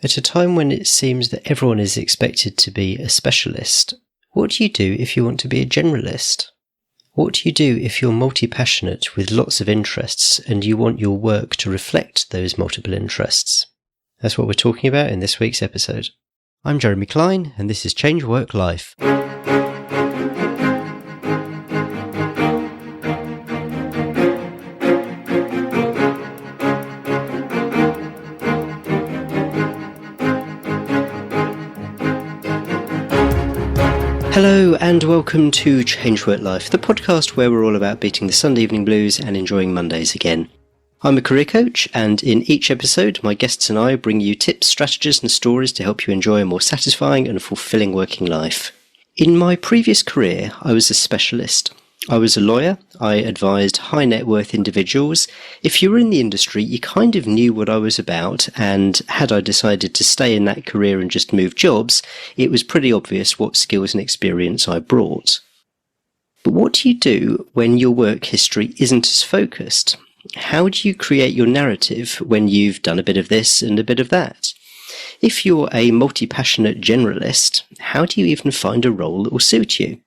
At a time when it seems that everyone is expected to be a specialist, what do you do if you want to be a generalist? What do you do if you're multi-passionate with lots of interests and you want your work to reflect those multiple interests? That's what we're talking about in this week's episode. I'm Jeremy Klein, and this is Change Work Life. Hello and welcome to Change Work Life, the podcast where we're all about beating the Sunday evening blues and enjoying Mondays again. I'm a career coach, and in each episode my guests and I bring you tips, strategies and stories to help you enjoy a more satisfying and fulfilling working life. In my previous career I was a specialist. I was a lawyer. I advised high net worth individuals. If you were in the industry, you kind of knew what I was about, and had I decided to stay in that career and just move jobs, it was pretty obvious what skills and experience I brought. But what do you do when your work history isn't as focused? How do you create your narrative when you've done a bit of this and a bit of that? If you're a multi-passionate generalist, how do you even find a role that will suit you?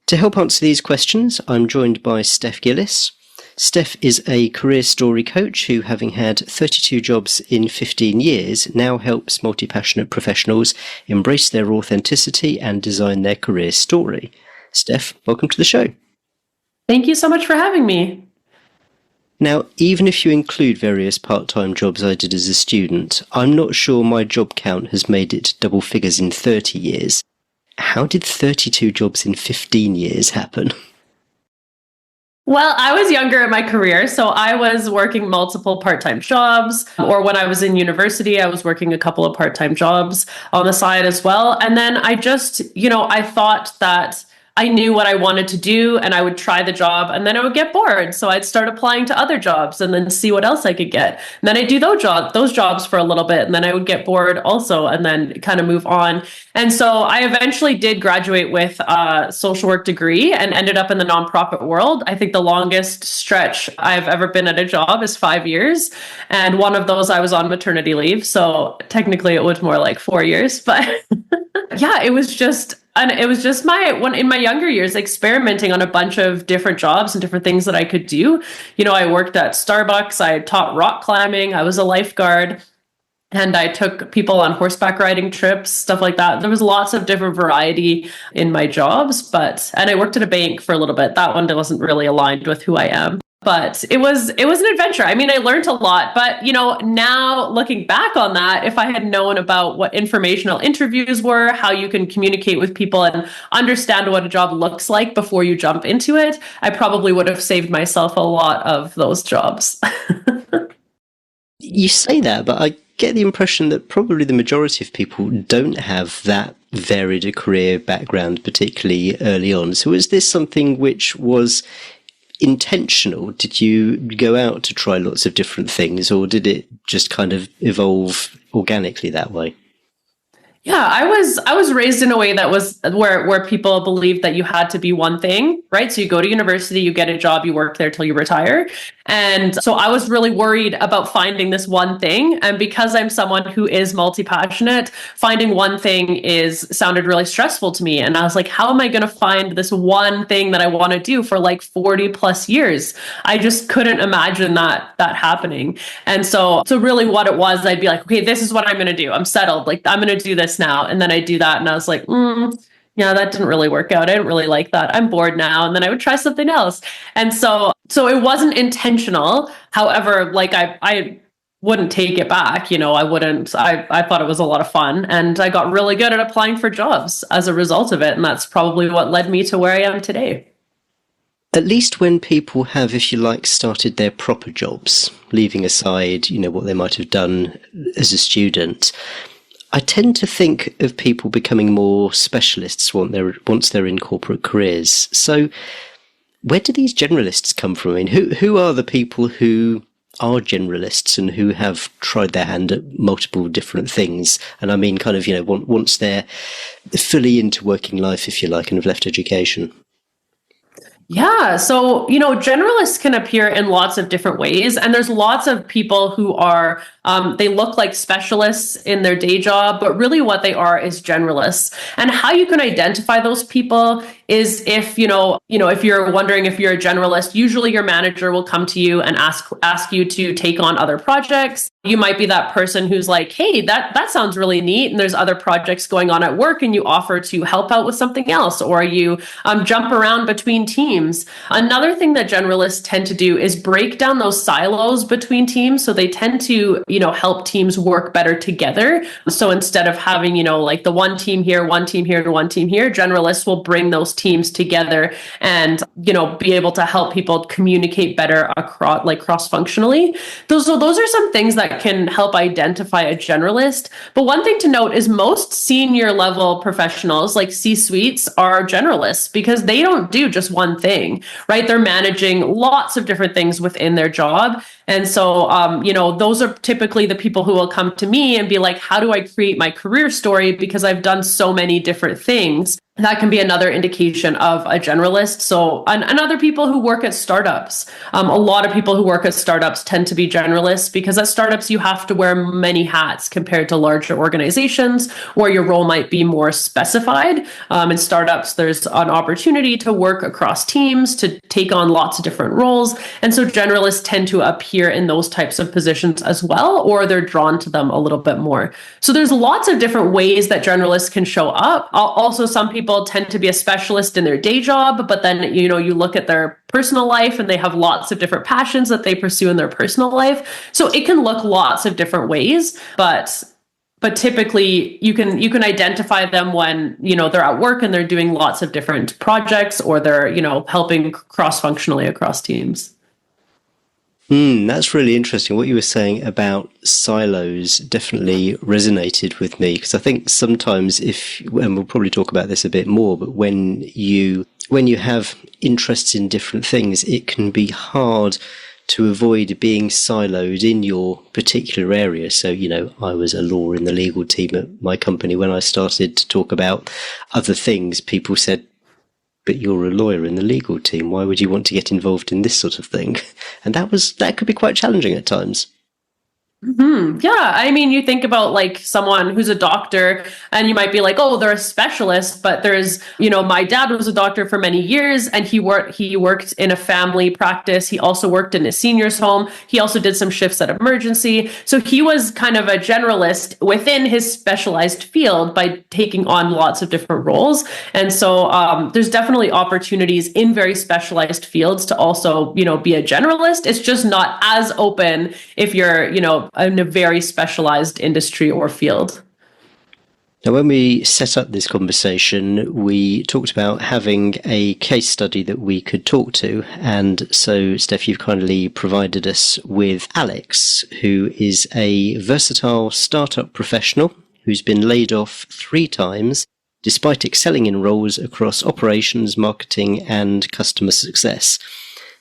To help answer these questions, I'm joined by Steph Gillies. Steph is a career story coach who, having had 32 jobs in 15 years, now helps multi-passionate professionals embrace their authenticity and design their career story. Steph, welcome to the show. Thank you so much for having me. Now, even if you include various part-time jobs I did as a student, I'm not sure my job count has made it double figures in 30 years. How did 32 jobs in 15 years happen? Well, I was younger in my career, so I was working multiple part-time jobs, or when I was in university, I was working a couple of part-time jobs on the side as well. And then I just, I thought that I knew what I wanted to do and I would try the job and then I would get bored. So I'd start applying to other jobs and then see what else I could get. And then I'd do those jobs for a little bit and then I would get bored also and then kind of move on. And so I eventually did graduate with a social work degree and ended up in the nonprofit world. I think the longest stretch I've ever been at a job is 5 years. And one of those I was on maternity leave. So technically it was more like 4 years, but yeah, it was just in my younger years experimenting on a bunch of different jobs and different things that I could do. I worked at Starbucks, I taught rock climbing, I was a lifeguard, and I took people on horseback riding trips, stuff like that. There was lots of different variety in my jobs, and I worked at a bank for a little bit. That one wasn't really aligned with who I am. But it was an adventure. I mean, I learned a lot, but now looking back on that, if I had known about what informational interviews were, how you can communicate with people and understand what a job looks like before you jump into it, I probably would have saved myself a lot of those jobs. You say that, but I get the impression that probably the majority of people don't have that varied a career background, particularly early on. So is this something which was intentional? Did you go out to try lots of different things, or did it just kind of evolve organically that way? Yeah, I was raised in a way that was where people believed that you had to be one thing, right? So you go to university, you get a job, you work there till you retire. And so I was really worried about finding this one thing. And because I'm someone who is multi-passionate, finding one thing sounded really stressful to me. And I was like, how am I going to find this one thing that I want to do for like 40 plus years? I just couldn't imagine that happening. And so really what it was, I'd be like, okay, this is what I'm going to do. I'm settled. Like, I'm going to do this now. And then I do that. And I was like, yeah, that didn't really work out. I didn't really like that. I'm bored now. And then I would try something else. And so it wasn't intentional. However, like I wouldn't take it back. I thought it was a lot of fun and I got really good at applying for jobs as a result of it. And that's probably what led me to where I am today. At least when people have, if you like, started their proper jobs, leaving aside, what they might have done as a student, I tend to think of people becoming more specialists once they're in corporate careers. So where do these generalists come from? I mean, who are the people who are generalists and who have tried their hand at multiple different things? And I mean, kind of, once they're fully into working life, if you like, and have left education. Yeah. So, generalists can appear in lots of different ways. And there's lots of people who are, they look like specialists in their day job, but really what they are is generalists. And how you can identify those people is if, if you're wondering if you're a generalist, usually your manager will come to you and ask you to take on other projects. You might be that person who's like, hey, that sounds really neat. And there's other projects going on at work and you offer to help out with something else, or you jump around between teams. Another thing that generalists tend to do is break down those silos between teams. So they tend to, help teams work better together. So instead of having, like the one team here, one team here, and one team here, generalists will bring those teams together and, be able to help people communicate better across, like cross-functionally. Those are some things that can help identify a generalist. But one thing to note is most senior level professionals, like C-suites, are generalists because they don't do just one thing, right? They're managing lots of different things within their job. And so, those are typically the people who will come to me and be like, how do I create my career story? Because I've done so many different things. That can be another indication of a generalist. So, and other people who work at startups, a lot of people who work at startups tend to be generalists because at startups, you have to wear many hats compared to larger organizations where your role might be more specified. In startups, there's an opportunity to work across teams, to take on lots of different roles. And so generalists tend to appear in those types of positions as well, or they're drawn to them a little bit more. So there's lots of different ways that generalists can show up. Also, some people tend to be a specialist in their day job, but then, you look at their personal life and they have lots of different passions that they pursue in their personal life. So it can look lots of different ways, but typically you can identify them when, they're at work and they're doing lots of different projects, or they're, helping cross-functionally across teams. That's really interesting. What you were saying about silos definitely resonated with me, because I think sometimes and we'll probably talk about this a bit more, but when you have interests in different things, it can be hard to avoid being siloed in your particular area. So, I was a lawyer in the legal team at my company. When I started to talk about other things, people said, but you're a lawyer in the legal team. Why would you want to get involved in this sort of thing? And that could be quite challenging at times. Mm-hmm. Yeah. I mean, you think about like someone who's a doctor and you might be like, oh, they're a specialist, but there's, my dad was a doctor for many years and he worked in a family practice. He also worked in a senior's home. He also did some shifts at emergency. So he was kind of a generalist within his specialized field by taking on lots of different roles. And so there's definitely opportunities in very specialized fields to also, be a generalist. It's just not as open if you're, in a very specialized industry or field. Now, when we set up this conversation, we talked about having a case study that we could talk to. And so, Steph, you've kindly provided us with Alex, who is a versatile startup professional who's been laid off 3 times, despite excelling in roles across operations, marketing, and customer success.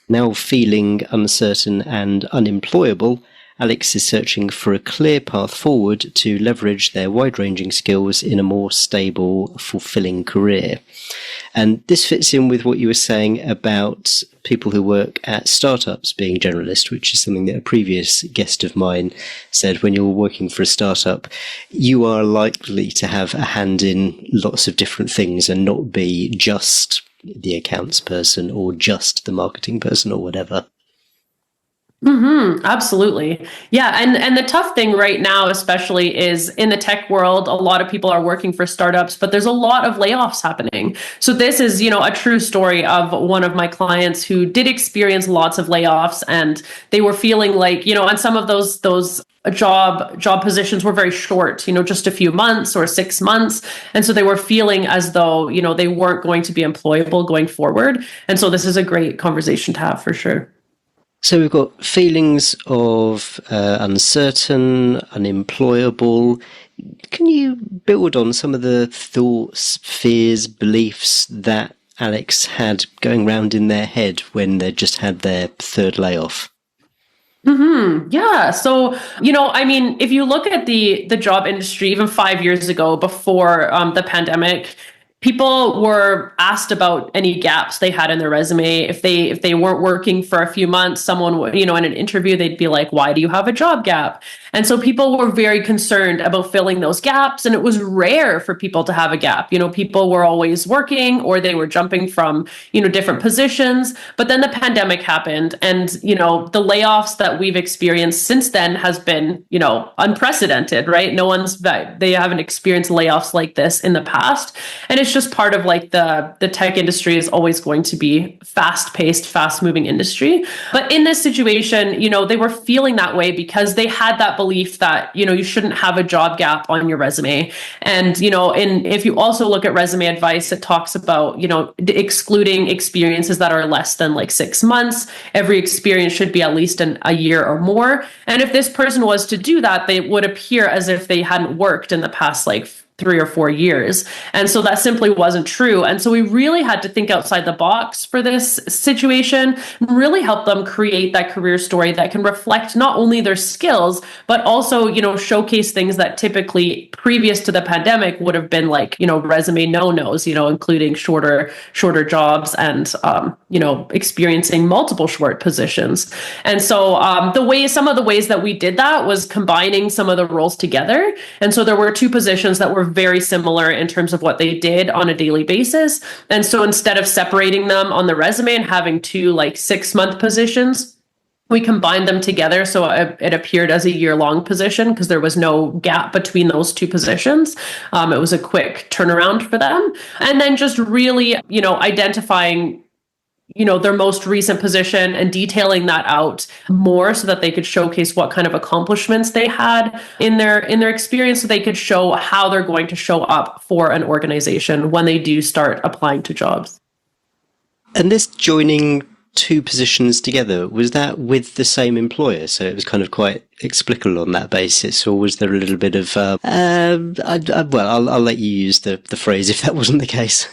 Now feeling uncertain and unemployable, Alex is searching for a clear path forward to leverage their wide-ranging skills in a more stable, fulfilling career. And this fits in with what you were saying about people who work at startups being generalist, which is something that a previous guest of mine said. When you're working for a startup, you are likely to have a hand in lots of different things and not be just the accounts person or just the marketing person or whatever. Mm-hmm, absolutely. Yeah. And the tough thing right now, especially, is in the tech world, a lot of people are working for startups, but there's a lot of layoffs happening. So this is, a true story of one of my clients who did experience lots of layoffs, and they were feeling like, and some of those job positions were very short, just a few months or 6 months. And so they were feeling as though, they weren't going to be employable going forward. And so this is a great conversation to have for sure. So we've got feelings of uncertain, unemployable. Can you build on some of the thoughts, fears, beliefs that Alex had going round in their head when they just had their 3rd layoff? Mm-hmm. Yeah. So, if you look at the job industry, even 5 years ago, before the pandemic, people were asked about any gaps they had in their resume. If they weren't working for a few months, someone would, in an interview, they'd be like, why do you have a job gap? And so people were very concerned about filling those gaps. And it was rare for people to have a gap. People were always working, or they were jumping from, different positions. But then the pandemic happened, and, the layoffs that we've experienced since then has been, unprecedented, right? They haven't experienced layoffs like this in the past. And it's just part of like the tech industry is always going to be fast-paced, fast-moving industry. But in this situation, they were feeling that way because they had that belief that, you shouldn't have a job gap on your resume. And, if you also look at resume advice, it talks about, excluding experiences that are less than like 6 months. Every experience should be at least a year or more. And if this person was to do that, they would appear as if they hadn't worked in the past like 3 or 4 years. And so that simply wasn't true. And so we really had to think outside the box for this situation, really help them create that career story that can reflect not only their skills, but also, showcase things that typically previous to the pandemic would have been like, resume no-nos, including shorter jobs and, experiencing multiple short positions. And so some of the ways that we did that was combining some of the roles together. And so there were 2 positions that were very similar in terms of what they did on a daily basis. And so instead of separating them on the resume and having 2 like 6-month positions, we combined them together. So it appeared as a year-long position because there was no gap between those 2 positions. It was a quick turnaround for them. And then just really, identifying their most recent position and detailing that out more so that they could showcase what kind of accomplishments they had in their experience, so they could show how they're going to show up for an organization when they do start applying to jobs. And this joining 2 positions together, was that with the same employer? So it was kind of quite explicable on that basis, or was there a little bit of, I'll let you use the phrase if that wasn't the case.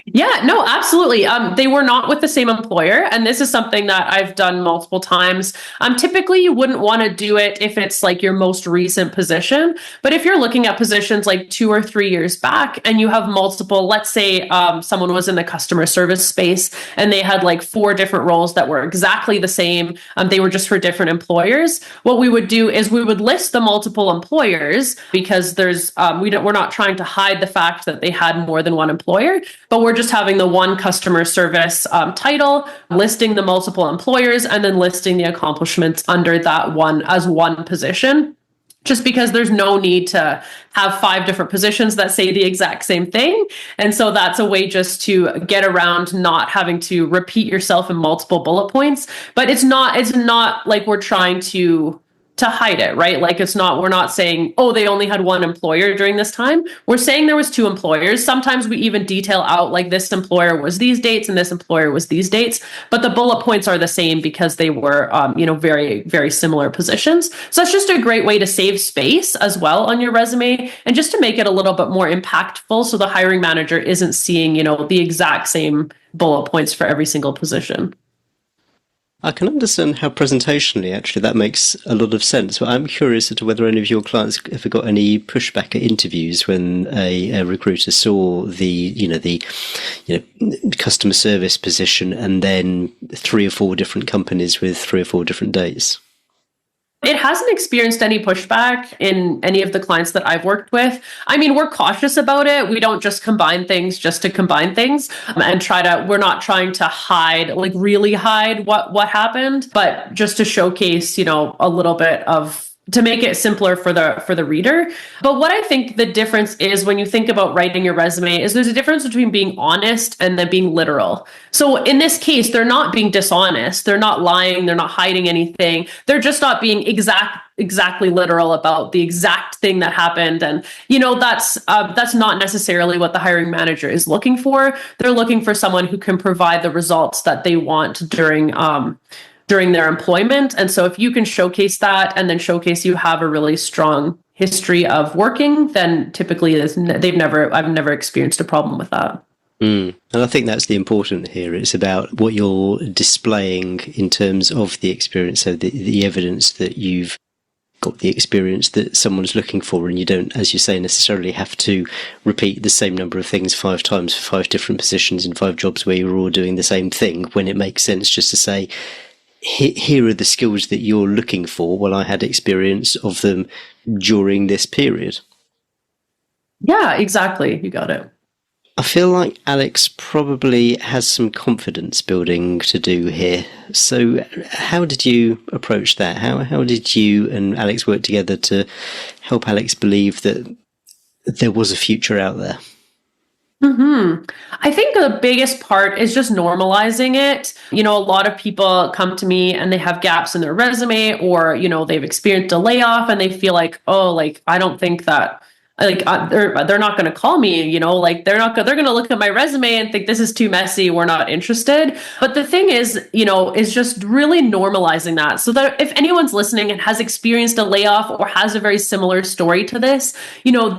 Yeah, no, absolutely. They were not with the same employer. And this is something that I've done multiple times. Typically, you wouldn't want to do it if it's like your most recent position. But if you're looking at positions like 2 or 3 years back and you have multiple, let's say someone was in the customer service space and they had like 4 different roles that were exactly the same. They were just for different employers. What we would do is we would list the multiple employers because we're not trying to hide the fact that they had more than one employer, but we're just having the one customer service title, listing the multiple employers, and then listing the accomplishments under that one as one position. Just because there's no need to have 5 different positions that say the exact same thing. And so that's a way just to get around not having to repeat yourself in multiple bullet points. But it's not like we're trying to hide it, right? Like we're not saying, oh, they only had one employer during this time. We're saying there was 2 employers. Sometimes we even detail out like this employer was these dates and this employer was these dates, but the bullet points are the same because they were, very, very similar positions. So that's just a great way to save space as well on your resume and just to make it a little bit more impactful. So the hiring manager isn't seeing, the exact same bullet points for every single position. I can understand how presentationally, actually, that makes a lot of sense. But I'm curious as to whether any of your clients ever got any pushback at interviews when a recruiter saw the customer service position and then 3 or 4 different companies with 3 or 4 different dates. It hasn't experienced any pushback in any of the clients that I've worked with. I mean, we're cautious about it. We don't just combine things just to combine things and we're not trying to really hide what happened, but just to showcase, a little bit to make it simpler for the reader. But what I think the difference is when you think about writing your resume is there's a difference between being honest and then being literal. So in this case, they're not being dishonest. They're not lying. They're not hiding anything. They're just not being exactly literal about the exact thing that happened. And, that's not necessarily what the hiring manager is looking for. They're looking for someone who can provide the results that they want during their employment. And so if you can showcase that and then showcase you have a really strong history of working, then typically I've never experienced a problem with that. And I think that's the important here. It's about what you're displaying in terms of the experience, so the evidence that you've got the experience that someone's looking for, and you don't, as you say, necessarily have to repeat the same number of things 5 times for 5 different positions in 5 jobs where you're all doing the same thing, when it makes sense just to say, here are the skills that you're looking for. Well, I had experience of them during this period. Yeah, exactly. You got it. I feel like Alex probably has some confidence building to do here. So how did you approach that? How did you and Alex work together to help Alex believe that there was a future out there? I think the biggest part is just normalizing it. A lot of people come to me and they have gaps in their resume, or, they've experienced a layoff and they feel like, oh, like, I don't think that they're not going to call me, they're going to look at my resume and think this is too messy, we're not interested. But the thing is just really normalizing that, so that if anyone's listening and has experienced a layoff or has a very similar story to this,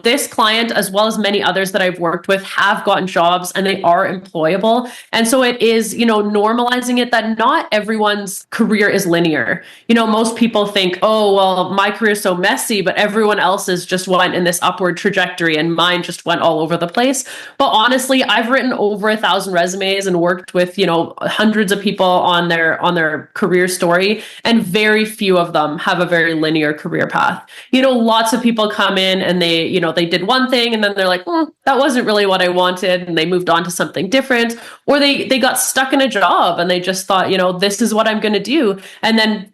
this client, as well as many others that I've worked with, have gotten jobs and they are employable. And so it is, normalizing it, that not everyone's career is linear. Most people think, oh, well, my career is so messy, but everyone else's just went in this upward trajectory and mine just went all over the place. But honestly, I've written over 1,000 resumes and worked with, hundreds of people on their career story, and very few of them have a very linear career path. Lots of people come in and they did one thing and then they're like, that wasn't really what I wanted, and they moved on to something different, or they got stuck in a job and they just thought, this is what I'm going to do. And then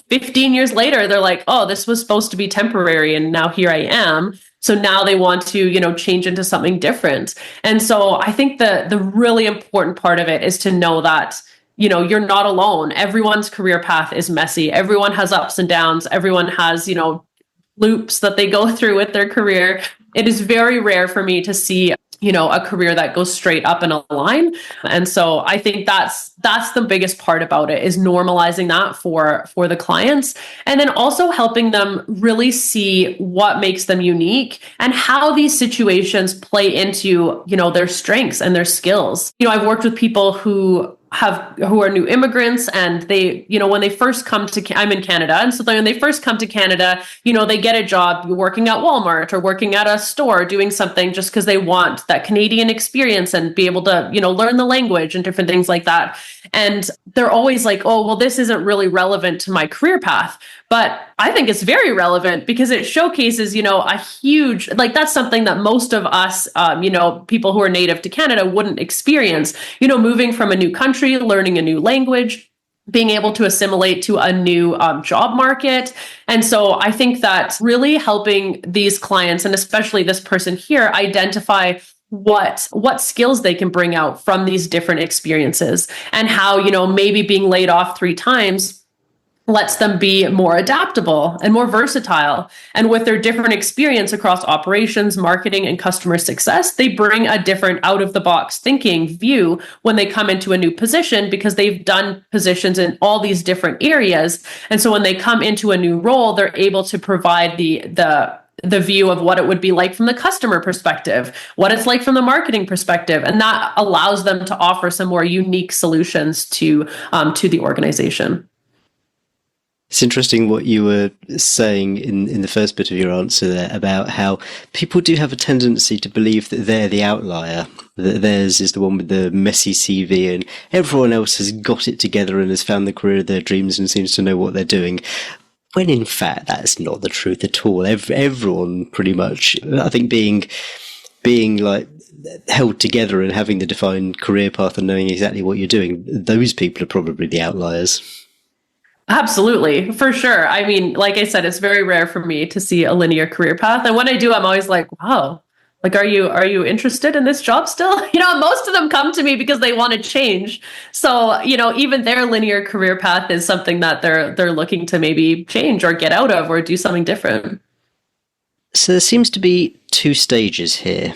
15 years later, they're like, oh, this was supposed to be temporary, and now here I am. So now they want to, change into something different. And so I think the really important part of it is to know that, you're not alone. Everyone's career path is messy. Everyone has ups and downs. Everyone has, loops that they go through with their career. It is very rare for me to see a career that goes straight up in a line. And so I think that's the biggest part about it, is normalizing that for the clients, and then also helping them really see what makes them unique and how these situations play into, their strengths and their skills. I've worked with people who are new immigrants, and they, when they first come to, I'm in Canada. And so when they first come to Canada, they get a job working at Walmart or working at a store, doing something just because they want that Canadian experience and be able to, learn the language and different things like that. And they're always like, oh, well, this isn't really relevant to my career path. But I think it's very relevant because it showcases, a huge, that's something that most of us, people who are native to Canada wouldn't experience, moving from a new country, learning a new language, being able to assimilate to a new job market. And so I think that really helping these clients, and especially this person here, identify what skills they can bring out from these different experiences, and how, maybe being laid off 3 times lets them be more adaptable and more versatile. And with their different experience across operations, marketing, and customer success, they bring a different out-of-the-box thinking view when they come into a new position, because they've done positions in all these different areas. And so when they come into a new role, they're able to provide the view of what it would be like from the customer perspective, what it's like from the marketing perspective. And that allows them to offer some more unique solutions to the organization. It's interesting what you were saying in the first bit of your answer there about how people do have a tendency to believe that they're the outlier, that theirs is the one with the messy CV and everyone else has got it together and has found the career of their dreams and seems to know what they're doing. When in fact, that's not the truth at all. Everyone pretty much, I think, being like held together and having the defined career path and knowing exactly what you're doing, those people are probably the outliers. Absolutely, for sure. I mean, like I said, it's very rare for me to see a linear career path. And when I do, I'm always like, wow, like, are you interested in this job still? Most of them come to me because they want to change. So, even their linear career path is something that they're looking to maybe change or get out of or do something different. So there seems to be 2 stages here.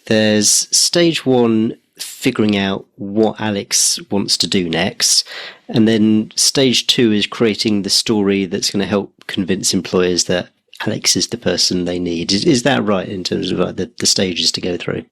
There's stage 1, figuring out what Alex wants to do next. And then stage 2 is creating the story that's going to help convince employers that Alex is the person they need. Is that right in terms of the stages to go through?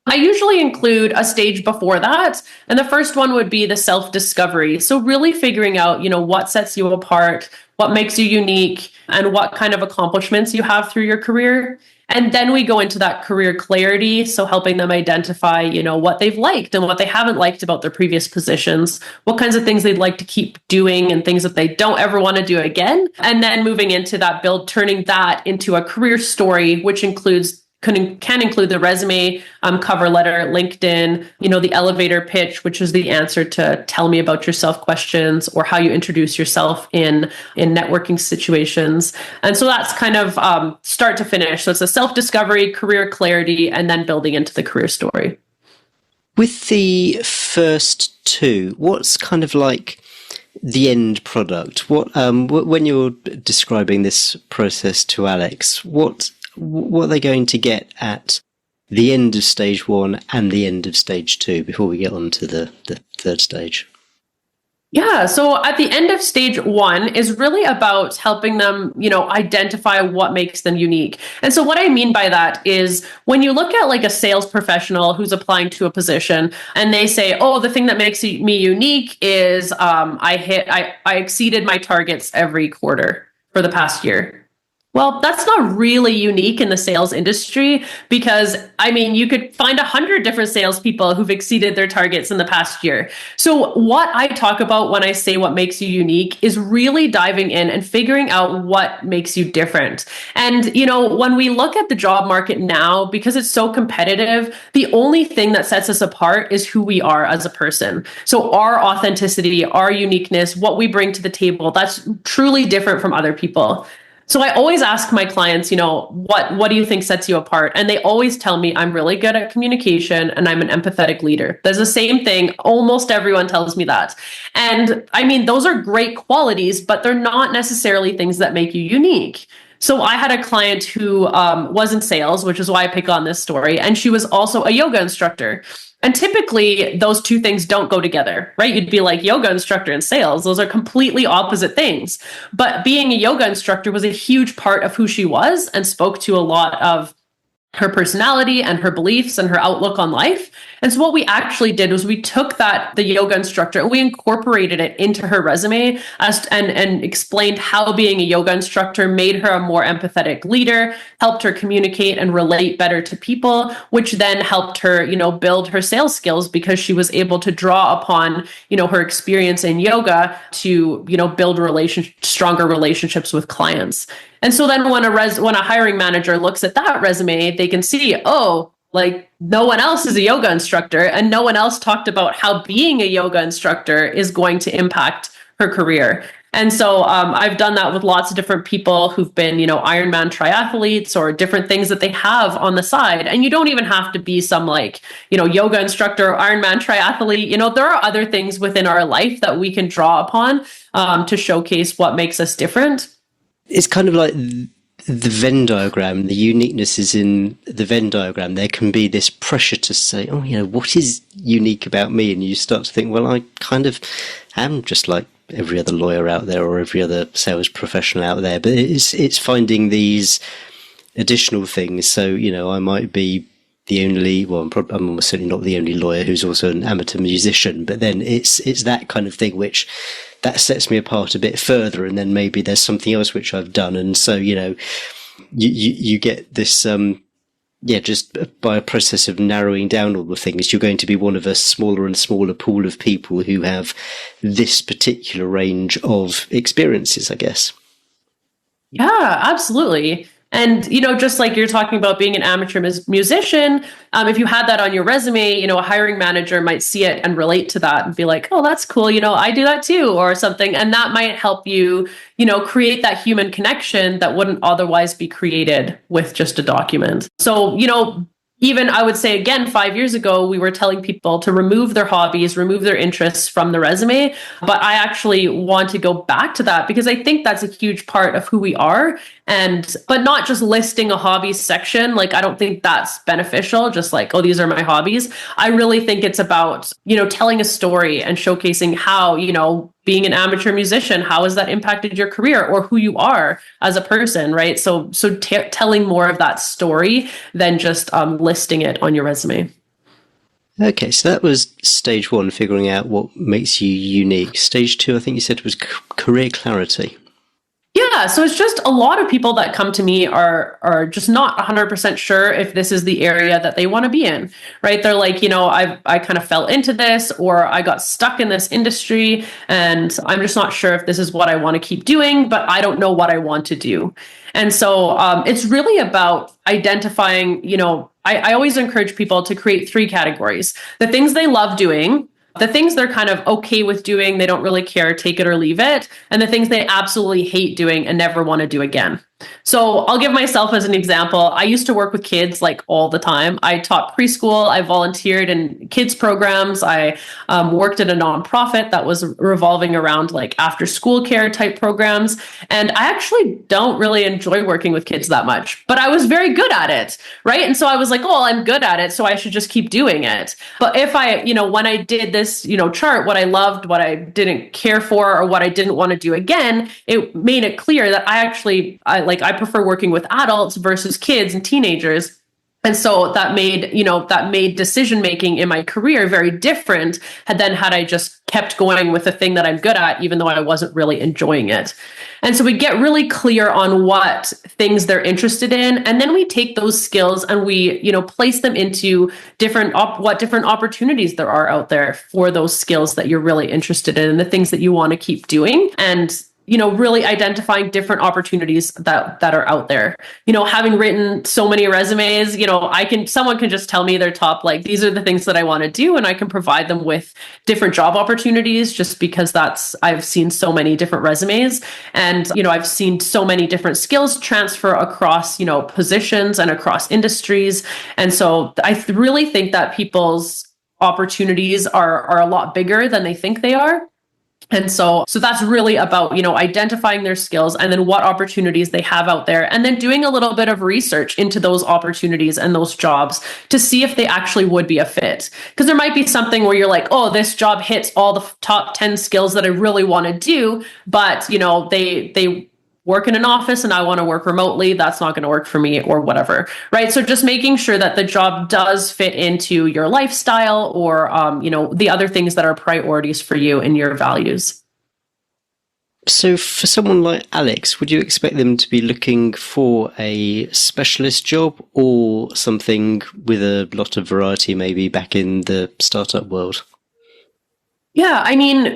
I usually include a stage before that. And the first one would be the self-discovery. So really figuring out, what sets you apart, what makes you unique, and what kind of accomplishments you have through your career. And then we go into that career clarity. So helping them identify, what they've liked and what they haven't liked about their previous positions, what kinds of things they'd like to keep doing and things that they don't ever want to do again. And then moving into that build, turning that into a career story, which can include the resume, cover letter, LinkedIn, the elevator pitch, which is the answer to tell me about yourself questions or how you introduce yourself in networking situations. And so that's kind of start to finish. So it's a self-discovery, career clarity, and then building into the career story. With the first two, what's kind of like the end product? What when you're describing this process to Alex, what are they going to get at the end of stage one and the end of stage two before we get on to the third stage? Yeah. So at the end of stage one is really about helping them, identify what makes them unique. And so what I mean by that is when you look at like a sales professional who's applying to a position and they say, oh, the thing that makes me unique is I exceeded my targets every quarter for the past year. Well, that's not really unique in the sales industry because, you could find 100 different salespeople who've exceeded their targets in the past year. So what I talk about when I say what makes you unique is really diving in and figuring out what makes you different. And, when we look at the job market now, because it's so competitive, the only thing that sets us apart is who we are as a person. So our authenticity, our uniqueness, what we bring to the table, that's truly different from other people. So I always ask my clients, what do you think sets you apart? And they always tell me I'm really good at communication and I'm an empathetic leader. There's the same thing. Almost everyone tells me that. And those are great qualities, but they're not necessarily things that make you unique. So I had a client who was in sales, which is why I pick on this story. And she was also a yoga instructor. And typically those two things don't go together, right? You'd be like yoga instructor and sales. Those are completely opposite things. But being a yoga instructor was a huge part of who she was and spoke to a lot of her personality and her beliefs and her outlook on life. And so what we actually did was we took the yoga instructor, and we incorporated it into her resume and explained how being a yoga instructor made her a more empathetic leader, helped her communicate and relate better to people, which then helped her, build her sales skills because she was able to draw upon, her experience in yoga to, build stronger relationships with clients. And so then when a hiring manager looks at that resume, they can see, no one else is a yoga instructor and no one else talked about how being a yoga instructor is going to impact her career. And so I've done that with lots of different people who've been, Ironman triathletes or different things that they have on the side. And you don't even have to be some yoga instructor or Ironman triathlete. There are other things within our life that we can draw upon to showcase what makes us different. It's kind of like the Venn diagram. The uniqueness is in the Venn diagram. There can be this pressure to say, what is unique about me? And you start to think, well, I kind of am just like every other lawyer out there or every other sales professional out there. But it's finding these additional things. So, I might be the only, I'm almost certainly not the only lawyer who's also an amateur musician. But then it's that kind of thing which that sets me apart a bit further, and then maybe there's something else which I've done, and so you get this just by a process of narrowing down all the things, you're going to be one of a smaller and smaller pool of people who have this particular range of experiences, I guess. Yeah, absolutely. And, just like you're talking about being an amateur musician, if you had that on your resume, a hiring manager might see it and relate to that and be like, oh, that's cool. I do that too, or something. And that might help you, create that human connection that wouldn't otherwise be created with just a document. So, even I would say, again, 5 years ago, we were telling people to remove their hobbies, remove their interests from the resume. But I actually want to go back to that because I think that's a huge part of who we are. But not just listing a hobbies section. I don't think that's beneficial. Just like, oh, these are my hobbies. I really think it's about, telling a story and showcasing how, being an amateur musician, how has that impacted your career or who you are as a person, right? So telling more of that story than just listing it on your resume. Okay, so that was stage one, figuring out what makes you unique. Stage two, I think you said, was career clarity. Yeah, so it's just a lot of people that come to me are just not 100% sure if this is the area that they want to be in, right? They're like, I kind of fell into this, or I got stuck in this industry and I'm just not sure if this is what I want to keep doing, but I don't know what I want to do. And so it's really about identifying, I always encourage people to create three categories: the things they love doing, the things they're kind of okay with doing, they don't really care, take it or leave it, and the things they absolutely hate doing and never want to do again. So I'll give myself as an example. I used to work with kids like all the time. I taught preschool. I volunteered in kids programs. I worked at a nonprofit that was revolving around like after school care type programs. And I actually don't really enjoy working with kids that much, but I was very good at it. Right. And so I was like, oh, I'm good at it, so I should just keep doing it. But if when I did this, chart, what I loved, what I didn't care for, or what I didn't want to do again, it made it clear that I prefer working with adults versus kids and teenagers. And so that made decision making in my career very different than had I just kept going with the thing that I'm good at, even though I wasn't really enjoying it. And so we get really clear on what things they're interested in, and then we take those skills and we, place them into different opportunities there are out there for those skills that you're really interested in and the things that you want to keep doing. And really identifying different opportunities that are out there. Having written so many resumes, someone can just tell me their top, like, these are the things that I want to do, and I can provide them with different job opportunities just because I've seen so many different resumes, and, I've seen so many different skills transfer across, positions and across industries. And so I really think that people's opportunities are a lot bigger than they think they are. And so that's really about, identifying their skills and then what opportunities they have out there, and then doing a little bit of research into those opportunities and those jobs to see if they actually would be a fit. Because there might be something where you're like, oh, this job hits all the top 10 skills that I really want to do, but, they work in an office and I want to work remotely. That's not going to work for me, or whatever. Right. So just making sure that the job does fit into your lifestyle, or, the other things that are priorities for you and your values. So for someone like Alex, would you expect them to be looking for a specialist job or something with a lot of variety, maybe back in the startup world? Yeah,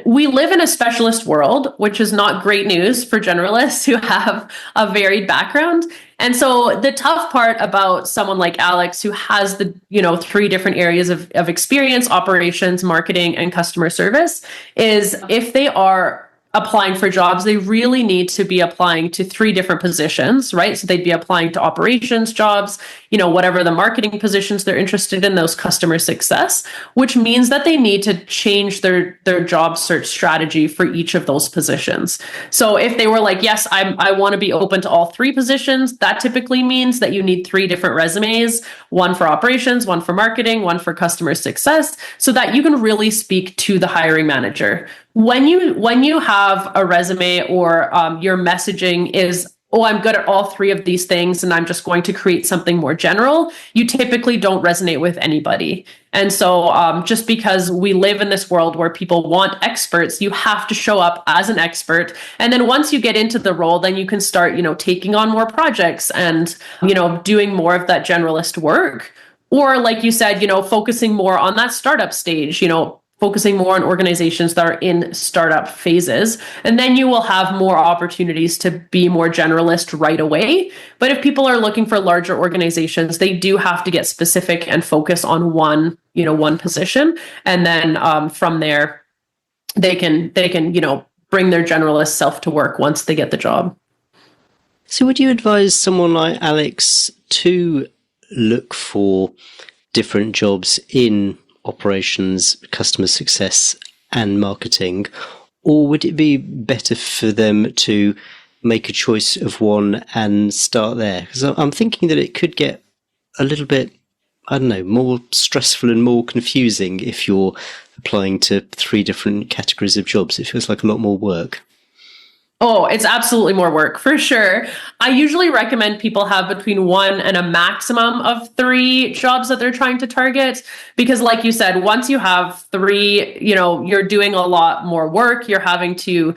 we live in a specialist world, which is not great news for generalists who have a varied background. And so the tough part about someone like Alex, who has the, three different areas of experience: operations, marketing, and customer service, is if they are applying for jobs, they really need to be applying to three different positions, right? So they'd be applying to operations jobs, whatever the marketing positions they're interested in, those customer success, which means that they need to change their job search strategy for each of those positions. So if they were like, yes, I want to be open to all three positions, that typically means that you need three different resumes: one for operations, one for marketing, one for customer success, so that you can really speak to the hiring manager. When you have a resume, or your messaging is, oh, I'm good at all three of these things, and I'm just going to create something more general, you typically don't resonate with anybody. And so just because we live in this world where people want experts, you have to show up as an expert. And then once you get into the role, then you can start, taking on more projects and, doing more of that generalist work. Or like you said, focusing more on that startup stage, focusing more on organizations that are in startup phases. And then you will have more opportunities to be more generalist right away. But if people are looking for larger organizations, they do have to get specific and focus on one position. And then from there, they can, bring their generalist self to work once they get the job. So would you advise someone like Alex to look for different jobs in operations, customer success, and marketing, or would it be better for them to make a choice of one and start there? Because I'm thinking that it could get a little bit, more stressful and more confusing if you're applying to three different categories of jobs. It feels like a lot more work. Oh, it's absolutely more work for sure. I usually recommend people have between one and a maximum of three jobs that they're trying to target. Because, like you said, once you have three, you're doing a lot more work. You're having to,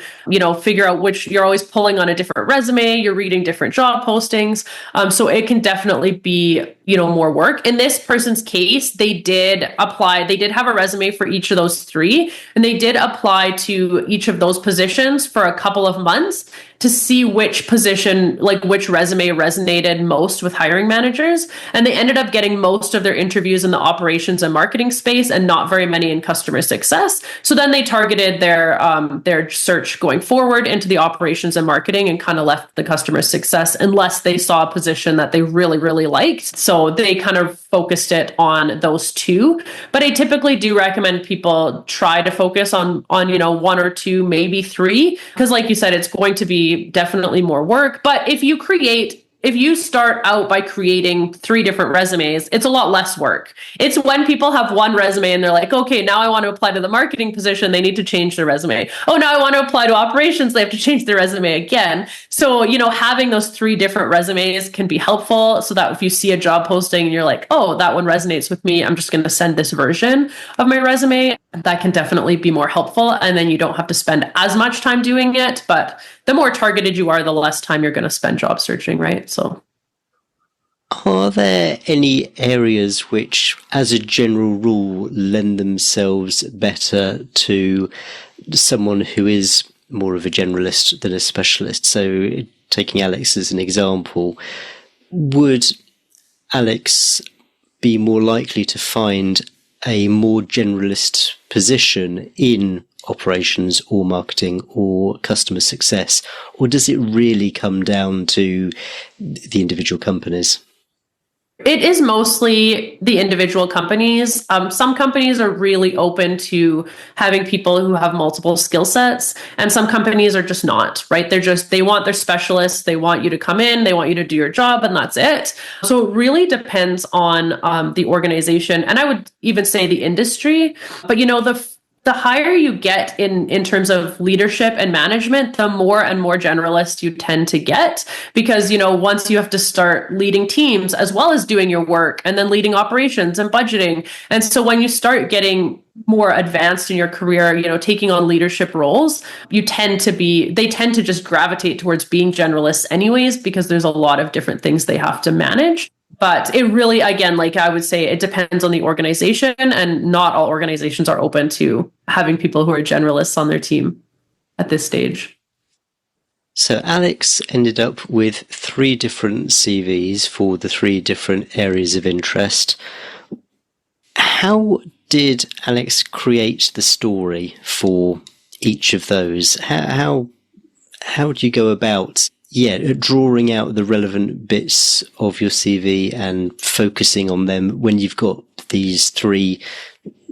figure out which you're always pulling on a different resume. You're reading different job postings. So it can definitely be, more work. In this person's case, they did have a resume for each of those three, and they did apply to each of those positions for a couple of months to see which position, like which resume resonated most with hiring managers. And they ended up getting most of their interviews in the operations and marketing space and not very many in customer success. So then they targeted their search going forward into the operations and marketing and kind of left the customer success unless they saw a position that they really, really liked. So they kind of focused it on those two. But I typically do recommend people try to focus on one or two, maybe three, because like you said, it's going to be definitely more work. But if you start out by creating three different resumes, it's a lot less work. It's when people have one resume and they're like, okay, now I want to apply to the marketing position, they need to change their resume. Oh, now I want to apply to operations, they have to change their resume again. So, having those three different resumes can be helpful so that if you see a job posting and you're like, oh, that one resonates with me, I'm just going to send this version of my resume. That can definitely be more helpful. And then you don't have to spend as much time doing it, but the more targeted you are, the less time you're going to spend job searching, right? So, are there any areas which, as a general rule, lend themselves better to someone who is more of a generalist than a specialist? So, taking Alex as an example, would Alex be more likely to find a more generalist position in operations or marketing or customer success, or does it really come down to the individual companies? it is mostly the individual companies. Some companies are really open to having people who have multiple skill sets, and some companies are just not, right? They want their specialists, they want you to come in, they want you to do your job, and that's it. So it really depends on the organization, and I would even say the industry. But the higher you get in terms of leadership and management, the more and more generalist you tend to get, because once you have to start leading teams as well as doing your work and then leading operations and budgeting. And so when you start getting more advanced in your career, taking on leadership roles, they tend to just gravitate towards being generalists anyways, because there's a lot of different things they have to manage. But it really, again, like I would say, it depends on the organization, and not all organizations are open to having people who are generalists on their team at this stage. So Alex ended up with 3 different CVs for the 3 different areas of interest. How did Alex create the story for each of those? How do you go about drawing out the relevant bits of your CV and focusing on them when you've got these 3,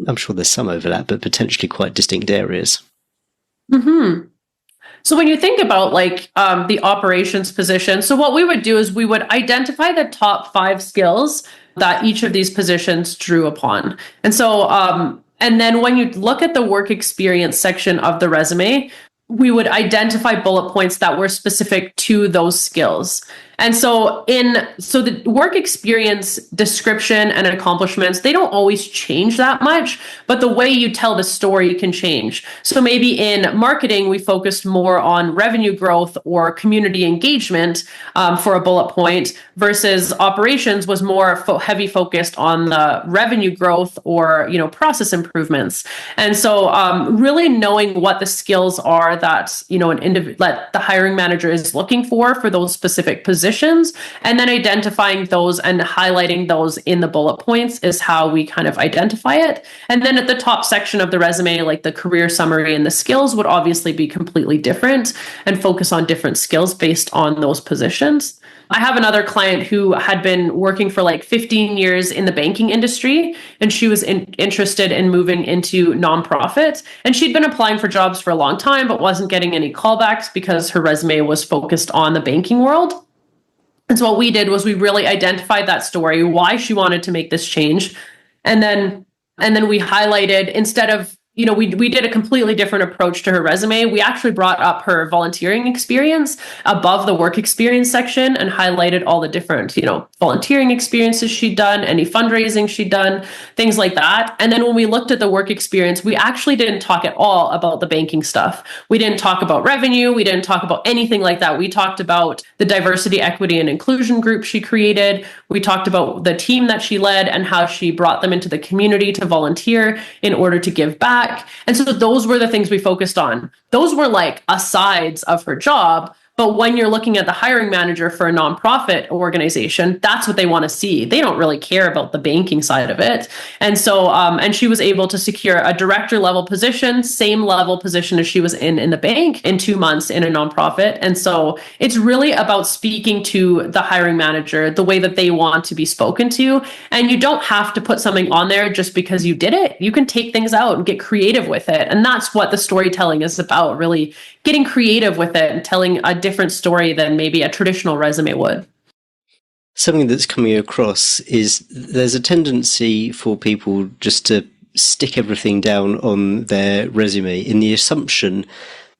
I'm sure there's some overlap, but potentially quite distinct areas? Mm-hmm. So when you think about the operations position, so what we would do is we would identify the top 5 skills that each of these positions drew upon. And so, and then when you look at the work experience section of the resume, we would identify bullet points that were specific to those skills. And so the work experience description and accomplishments, they don't always change that much, but the way you tell the story can change. So maybe in marketing, we focused more on revenue growth or community engagement for a bullet point, versus operations was more heavy focused on the revenue growth or, process improvements. And so really knowing what the skills are that, that the hiring manager is looking for those specific positions, and then identifying those and highlighting those in the bullet points is how we kind of identify it. And then at the top section of the resume, like the career summary and the skills would obviously be completely different and focus on different skills based on those positions. I have another client who had been working for 15 years in the banking industry, and she was interested in moving into nonprofit. And she'd been applying for jobs for a long time, but wasn't getting any callbacks because her resume was focused on the banking world. And so what we did was we really identified that story, why she wanted to make this change. And then we highlighted, instead of we did a completely different approach to her resume. We actually brought up her volunteering experience above the work experience section and highlighted all the different, volunteering experiences she'd done, any fundraising she'd done, things like that. And then when we looked at the work experience, we actually didn't talk at all about the banking stuff. We didn't talk about revenue. We didn't talk about anything like that. We talked about the diversity, equity, and inclusion group she created. We talked about the team that she led and how she brought them into the community to volunteer in order to give back. And so those were the things we focused on. Those were like asides of her job. But when you're looking at the hiring manager for a nonprofit organization, that's what they want to see. They don't really care about the banking side of it. And so, and she was able to secure a director level position, same level position as she was in the bank in 2 months in a nonprofit. And so it's really about speaking to the hiring manager the way that they want to be spoken to. And you don't have to put something on there just because you did it. You can take things out and get creative with it. And that's what the storytelling is about, really getting creative with it and telling a different story than maybe a traditional resume would. Something that's coming across is there's a tendency for people just to stick everything down on their resume in the assumption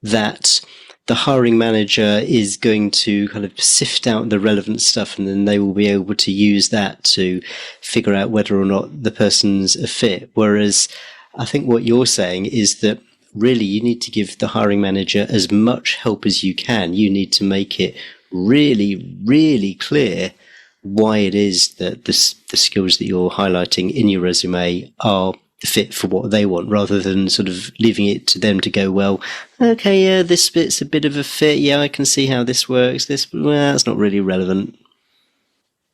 that the hiring manager is going to kind of sift out the relevant stuff, and then they will be able to use that to figure out whether or not the person's a fit. Whereas I think what you're saying is that really you need to give the hiring manager as much help as you can. You need to make it really, really clear why it is that the skills that you're highlighting in your resume are the fit for what they want, rather than sort of leaving it to them to go, well, okay, yeah, this bit's a bit of a fit. Yeah, I can see how this works. That's not really relevant.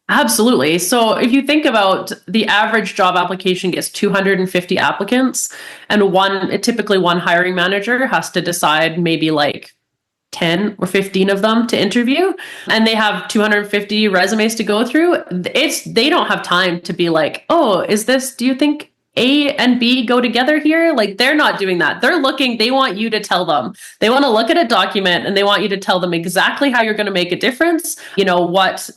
Absolutely. So if you think about the average job application gets 250 applicants, and typically one hiring manager has to decide maybe like 10 or 15 of them to interview, and they have 250 resumes to go through. They don't have time to be like, oh, do you think A and B go together here? Like, they're not doing that. They want you to tell them. They want to look at a document and they want you to tell them exactly how you're going to make a difference,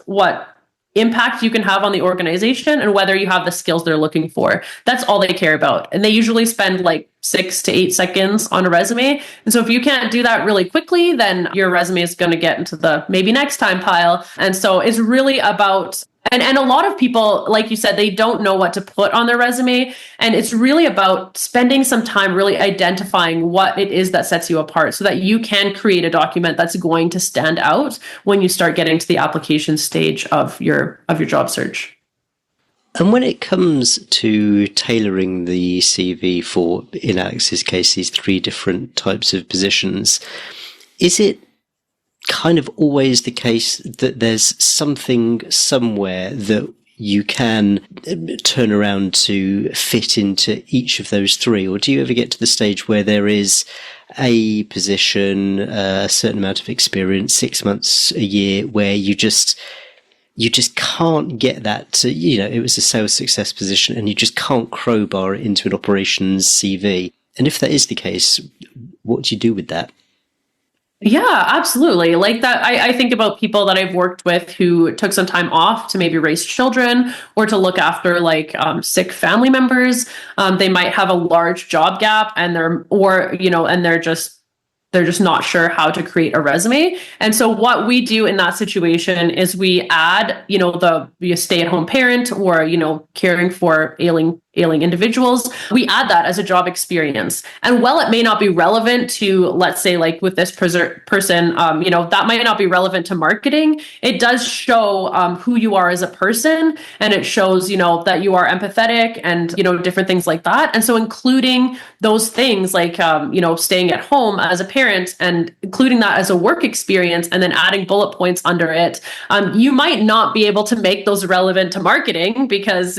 what impact you can have on the organization, and whether you have the skills they're looking for. That's all they care about. And they usually spend like 6 to 8 seconds on a resume. And so if you can't do that really quickly, then your resume is going to get into the maybe next time pile. And so it's really about, and a lot of people, like you said, they don't know what to put on their resume. And it's really about spending some time really identifying what it is that sets you apart, so that you can create a document that's going to stand out when you start getting to the application stage of your job search. And when it comes to tailoring the CV for, in Alex's case, these 3 different types of positions, is it kind of always the case that there's something somewhere that you can turn around to fit into each of those 3? Or do you ever get to the stage where there is a position, a certain amount of experience, 6 months, a year, where you just can't get that to, it was a sales success position and you just can't crowbar it into an operations CV? And if that is the case, what do you do with that? Yeah, absolutely. Like that, I think about people that I've worked with who took some time off to maybe raise children or to look after sick family members. They might have a large job gap, and they're just not sure how to create a resume. And so what we do in that situation is we add, the stay-at-home parent or, caring for ailing individuals. We add that as a job experience. And while it may not be relevant to, let's say, like with this person, that might not be relevant to marketing, it does show who you are as a person. And it shows, that you are empathetic and, different things like that. And so including those things like, staying at home as a parent and including that as a work experience and then adding bullet points under it, you might not be able to make those relevant to marketing because,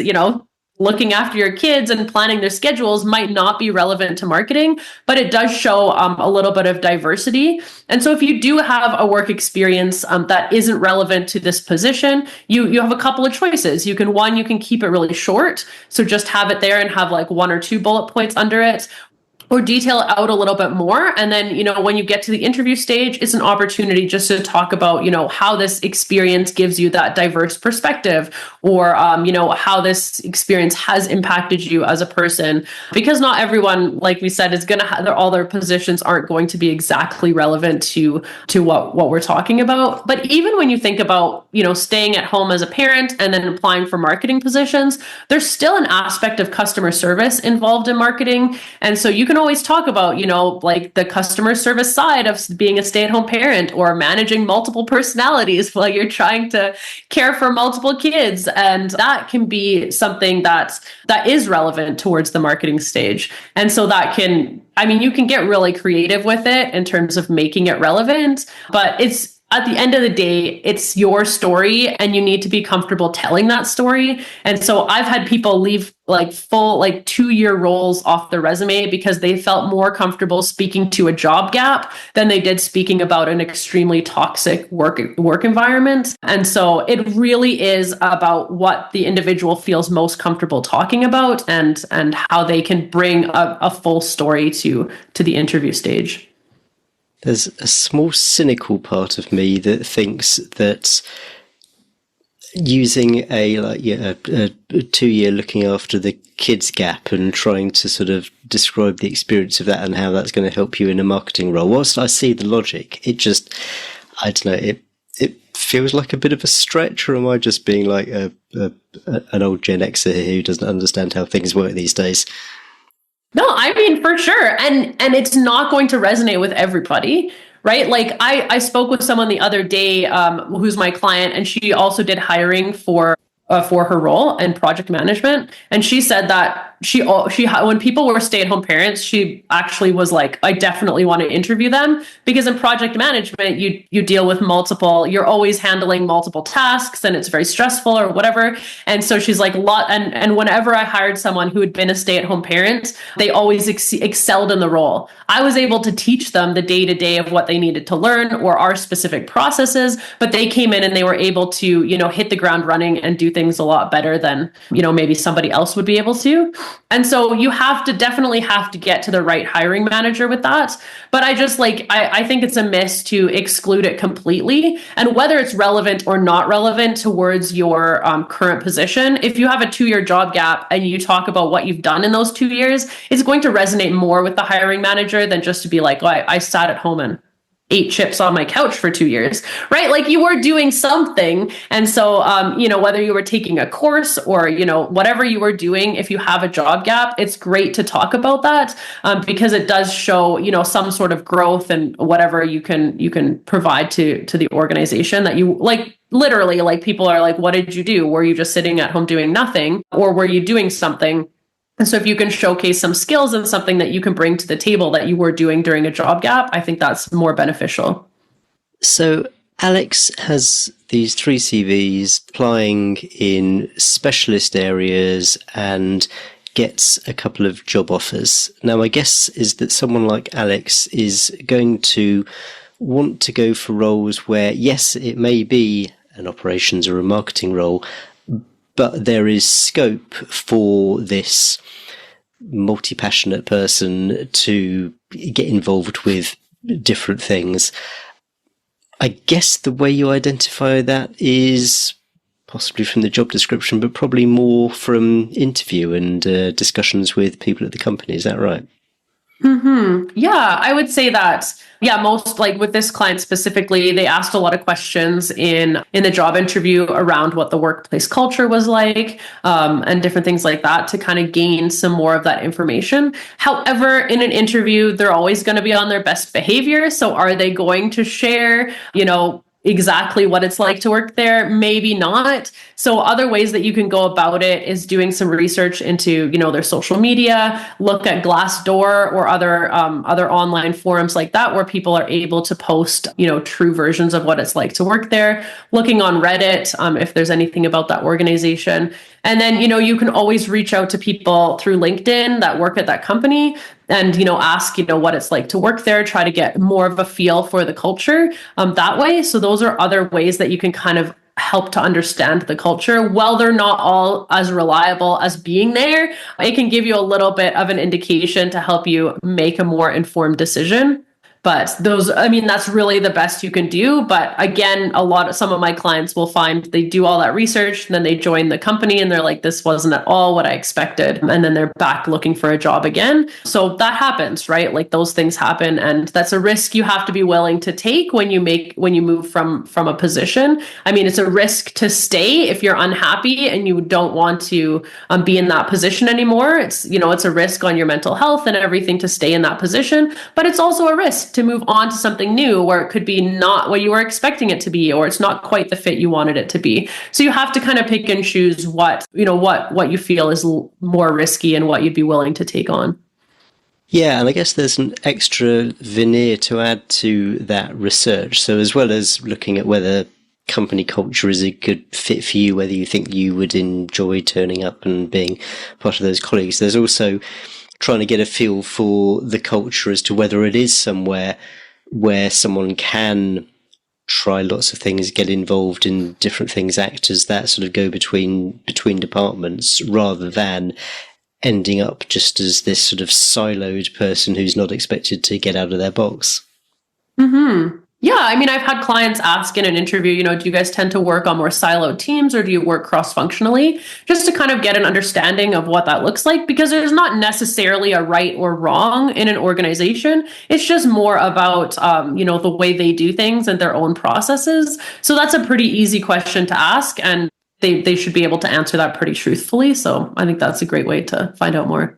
looking after your kids and planning their schedules might not be relevant to marketing, but it does show a little bit of diversity. And so if you do have a work experience that isn't relevant to this position, you have a couple of choices. You can keep it really short. So just have it there and have like 1 or 2 bullet points under it. or detail out a little bit more. And then, when you get to the interview stage, it's an opportunity just to talk about, how this experience gives you that diverse perspective, or, how this experience has impacted you as a person. Because not everyone, like we said, is going to have all their positions aren't going to be exactly relevant to what we're talking about. But even when you think about, staying at home as a parent and then applying for marketing positions, there's still an aspect of customer service involved in marketing. And so you can always talk about, like the customer service side of being a stay-at-home parent, or managing multiple personalities while you're trying to care for multiple kids. And that can be something that is relevant towards the marketing stage. And so you can get really creative with it in terms of making it relevant, but at the end of the day, it's your story, and you need to be comfortable telling that story. And so I've had people leave full 2-year roles off their resume because they felt more comfortable speaking to a job gap than they did speaking about an extremely toxic work environment. And so it really is about what the individual feels most comfortable talking about, and how they can bring a full story to the interview stage. There's a small cynical part of me that thinks that using a 2-year looking after the kids gap and trying to sort of describe the experience of that and how that's going to help you in a marketing role, whilst I see the logic, I don't know, it feels like a bit of a stretch. Or am I just being like an old Gen Xer here who doesn't understand how things work these days? No, I mean, for sure. And it's not going to resonate with everybody, right? Like I spoke with someone the other day, who's my client, and she also did hiring for her role in project management. And she said that she when people were stay-at-home parents, she actually was like, I definitely want to interview them, because in project management, you deal with you're always handling multiple tasks, and it's very stressful or whatever. And so she's like, and whenever I hired someone who had been a stay-at-home parent, they always excelled in the role. I was able to teach them the day-to-day of what they needed to learn, or our specific processes, but they came in and they were able to, hit the ground running and do things a lot better than, maybe somebody else would be able to. And so you definitely have to get to the right hiring manager with that. But I think it's a miss to exclude it completely. And whether it's relevant or not relevant towards your current position, if you have a 2-year job gap and you talk about what you've done in those 2 years, it's going to resonate more with the hiring manager than just to be like, I sat at home and ate chips on my couch for 2 years, right? Like you were doing something. And so, whether you were taking a course or, whatever you were doing, if you have a job gap, it's great to talk about that, because it does show, some sort of growth and whatever you can provide to the organization that you like. Literally, like people are like, what did you do? Were you just sitting at home doing nothing, or were you doing something? And so if you can showcase some skills and something that you can bring to the table that you were doing during a job gap, I think that's more beneficial. So Alex has these 3 CVs applying in specialist areas and gets a couple of job offers. Now, my guess is that someone like Alex is going to want to go for roles where, yes, it may be an operations or a marketing role, but there is scope for this multi-passionate person to get involved with different things. I guess the way you identify that is possibly from the job description, but probably more from interview and discussions with people at the company. Is that right? Mm-hmm. Yeah, I would say that. Yeah, most like with this client specifically, they asked a lot of questions in the job interview around what the workplace culture was like, and different things like that to kind of gain some more of that information. However, in an interview, they're always going to be on their best behavior. So are they going to share, exactly what it's like to work there? Maybe not. So other ways that you can go about it is doing some research into, their social media, look at Glassdoor or other online forums like that, where people are able to post, true versions of what it's like to work there, looking on Reddit, if there's anything about that organization. And then, you can always reach out to people through LinkedIn that work at that company and, ask, what it's like to work there, try to get more of a feel for the culture that way. So those are other ways that you can kind of help to understand the culture. While they're not all as reliable as being there, it can give you a little bit of an indication to help you make a more informed decision. But that's really the best you can do. But again, some of my clients will find they do all that research, and then they join the company and they're like, this wasn't at all what I expected. And then they're back looking for a job again. So that happens, right? Like those things happen. And that's a risk you have to be willing to take when you move from a position. I mean, it's a risk to stay if you're unhappy and you don't want to be in that position anymore. It's a risk on your mental health and everything to stay in that position, but it's also a risk to move on to something new where it could be not what you were expecting it to be, or it's not quite the fit you wanted it to be. So you have to kind of pick and choose what you feel is more risky and what you'd be willing to take on. Yeah, and I guess there's an extra veneer to add to that research. So as well as looking at whether company culture is a good fit for you, whether you think you would enjoy turning up and being part of those colleagues, there's also trying to get a feel for the culture as to whether it is somewhere where someone can try lots of things, get involved in different things, act as that sort of go between departments, rather than ending up just as this sort of siloed person who's not expected to get out of their box. Mm-hmm. Yeah, I mean, I've had clients ask in an interview, do you guys tend to work on more siloed teams or do you work cross-functionally? Just to kind of get an understanding of what that looks like, because there's not necessarily a right or wrong in an organization. It's just more about, the way they do things and their own processes. So that's a pretty easy question to ask, and they should be able to answer that pretty truthfully. So I think that's a great way to find out more.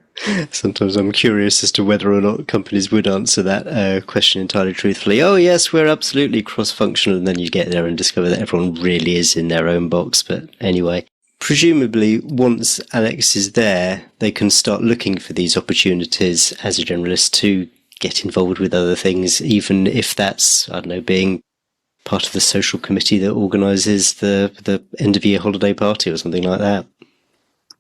Sometimes I'm curious as to whether or not companies would answer that question entirely truthfully. Oh, yes, we're absolutely cross-functional. And then you get there and discover that everyone really is in their own box. But anyway, presumably once Alex is there, they can start looking for these opportunities as a generalist to get involved with other things, even if that's, I don't know, being part of the social committee that organises the end-of-year holiday party or something like that.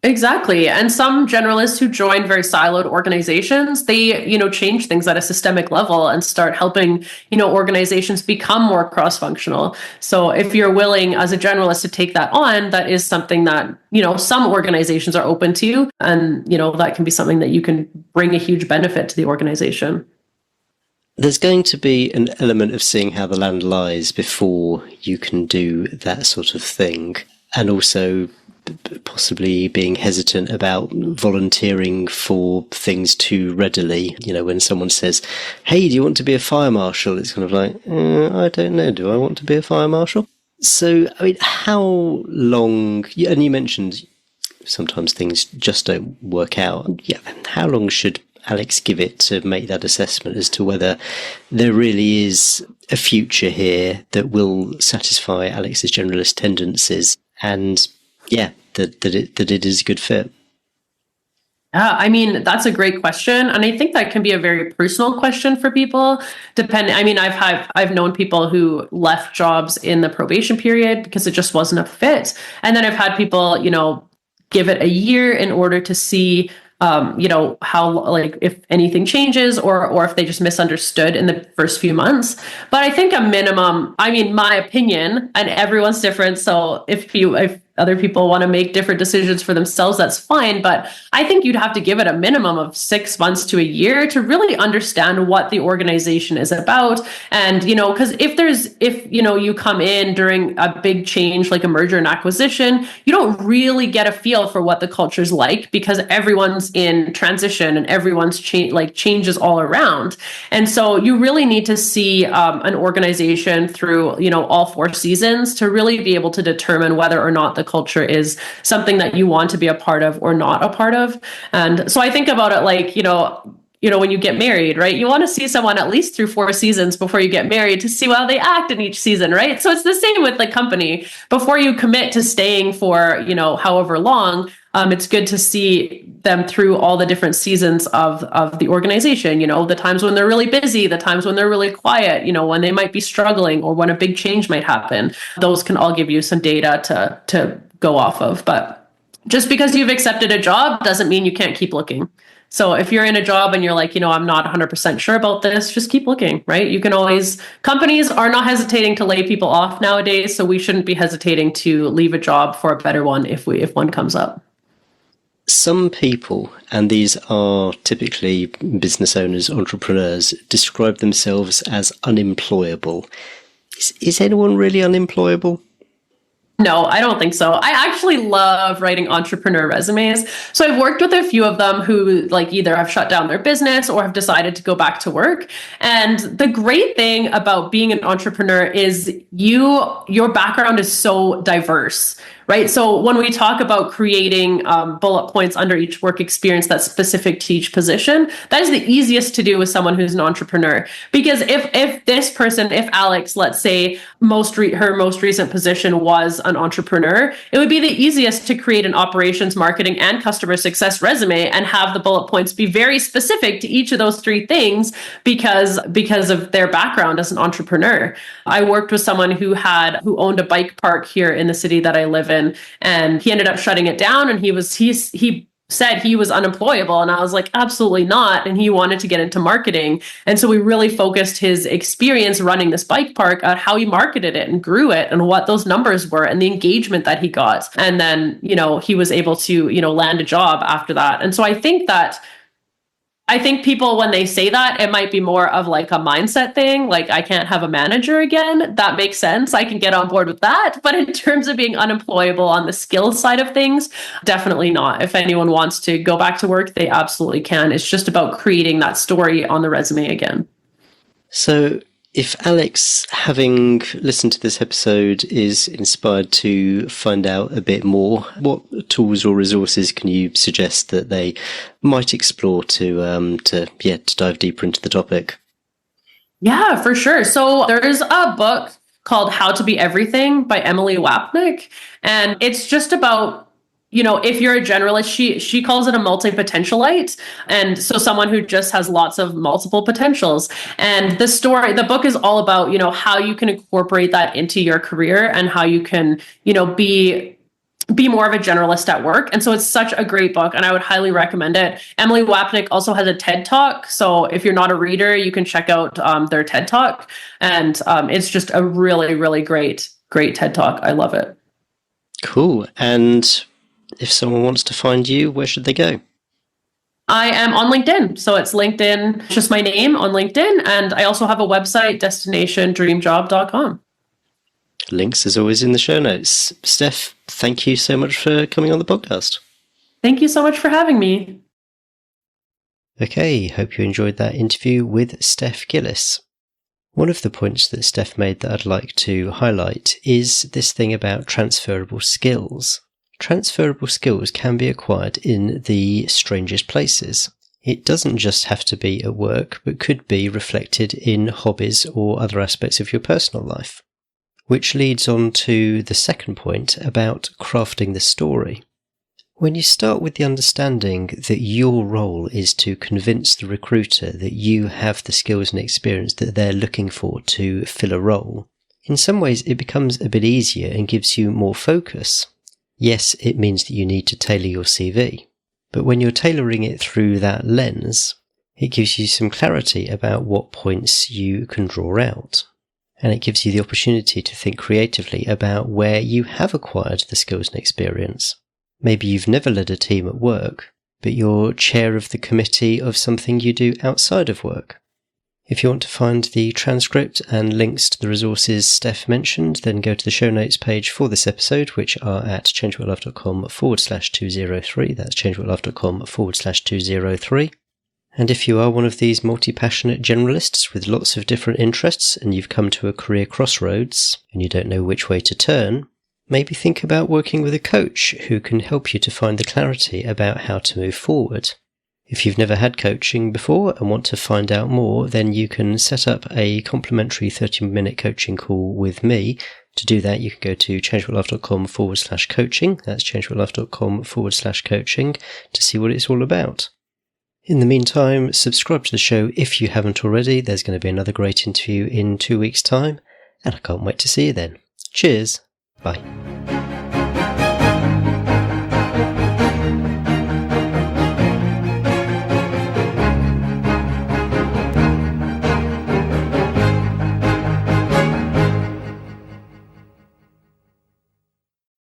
Exactly. And some generalists who join very siloed organizations, they, change things at a systemic level and start helping, organizations become more cross-functional. So if you're willing as a generalist to take that on, that is something that, some organizations are open to. And, that can be something that you can bring a huge benefit to the organization. There's going to be an element of seeing how the land lies before you can do that sort of thing. And also possibly being hesitant about volunteering for things too readily. When someone says, hey, do you want to be a fire marshal? It's kind of like, I don't know. Do I want to be a fire marshal? So, I mean, how long, and you mentioned sometimes things just don't work out. Yeah, how long should Alex give it to make that assessment as to whether there really is a future here that will satisfy Alex's generalist tendencies and that it is a good fit? Yeah, I mean, that's a great question. And I think that can be a very personal question for people. I've known people who left jobs in the probation period because it just wasn't a fit. And then I've had people, give it a year in order to see how, if anything changes or if they just misunderstood in the first few months. But I think a minimum, my opinion, and everyone's different. So if other people want to make different decisions for themselves, that's fine. But I think you'd have to give it a minimum of 6 months to a year to really understand what the organization is about. And, because if you come in during a big change, like a merger and acquisition, you don't really get a feel for what the culture's like because everyone's in transition and everyone's changes all around. And so you really need to see an organization through, all 4 seasons to really be able to determine whether or not the culture is something that you want to be a part of or not a part of. And so I think about it like, when you get married, right? You want to see someone at least through 4 seasons before you get married to see how they act in each season, right? So it's the same with the company. Before you commit to staying for, however long, it's good to see them through all the different seasons of the organization, the times when they're really busy, the times when they're really quiet, when they might be struggling or when a big change might happen. Those can all give you some data to go off of. But just because you've accepted a job doesn't mean you can't keep looking. So if you're in a job and you're like, I'm not 100% sure about this, just keep looking, right? You can always, companies are not hesitating to lay people off nowadays. So we shouldn't be hesitating to leave a job for a better one if one comes up. Some people, and these are typically business owners, entrepreneurs, describe themselves as unemployable. Is anyone really unemployable? No, I don't think so. I actually love writing entrepreneur resumes. So I've worked with a few of them who either have shut down their business or have decided to go back to work. And the great thing about being an entrepreneur is your background is so diverse, right? So when we talk about creating bullet points under each work experience that's specific to each position, that is the easiest to do with someone who's an entrepreneur. Because if this person, if Alex, let's say her most recent position was an entrepreneur, it would be the easiest to create an operations, marketing, and customer success resume and have the bullet points be very specific to each of those three things because of their background as an entrepreneur. I worked with someone who owned a bike park here in the city that I live in, and he ended up shutting it down, and he said he was unemployable, and I was like, absolutely not. And he wanted to get into marketing. And so we really focused his experience running this bike park on how he marketed it and grew it and what those numbers were and the engagement that he got. And then, he was able to, land a job after that. And so I think people, when they say that, it might be more of a mindset thing. Like, I can't have a manager again. That makes sense. I can get on board with that. But in terms of being unemployable on the skill side of things, definitely not. If anyone wants to go back to work, they absolutely can. It's just about creating that story on the resume again. So if Alex, having listened to this episode, is inspired to find out a bit more, what tools or resources can you suggest that they might explore to dive deeper into the topic? Yeah, for sure. So there's a book called How to Be Everything by Emily Wapnick, and it's just about if you're a generalist, she calls it a multi-potentialite. And so someone who just has lots of multiple potentials. And the book is all about, how you can incorporate that into your career and how you can, be more of a generalist at work. And so it's such a great book, and I would highly recommend it. Emily Wapnick also has a TED Talk. So if you're not a reader, you can check out their TED Talk. And it's just a really, really great TED Talk. I love it. Cool. And if someone wants to find you, where should they go? I am on LinkedIn. So it's LinkedIn, just my name on LinkedIn. And I also have a website, destinationdreamjob.com. Links, as always, in the show notes. Steph, thank you so much for coming on the podcast. Thank you so much for having me. Okay, hope you enjoyed that interview with Steph Gillies. One of the points that Steph made that I'd like to highlight is this thing about transferable skills. Transferable skills can be acquired in the strangest places. It doesn't just have to be at work, but could be reflected in hobbies or other aspects of your personal life. Which leads on to the second point about crafting the story. When you start with the understanding that your role is to convince the recruiter that you have the skills and experience that they're looking for to fill a role, in some ways it becomes a bit easier and gives you more focus. Yes, it means that you need to tailor your CV, but when you're tailoring it through that lens, it gives you some clarity about what points you can draw out. And it gives you the opportunity to think creatively about where you have acquired the skills and experience. Maybe you've never led a team at work, but you're chair of the committee of something you do outside of work. If you want to find the transcript and links to the resources Steph mentioned, then go to the show notes page for this episode, which are at changewhatlove.com/203. That's changewhatlove.com/203. And if you are one of these multi-passionate generalists with lots of different interests and you've come to a career crossroads and you don't know which way to turn, maybe think about working with a coach who can help you to find the clarity about how to move forward. If you've never had coaching before and want to find out more, then you can set up a complimentary 30-minute coaching call with me. To do that, you can go to changewhatlove.com/coaching. That's changewhatlove.com/coaching to see what it's all about. In the meantime, subscribe to the show if you haven't already. There's going to be another great interview in 2 weeks' time, and I can't wait to see you then. Cheers. Bye.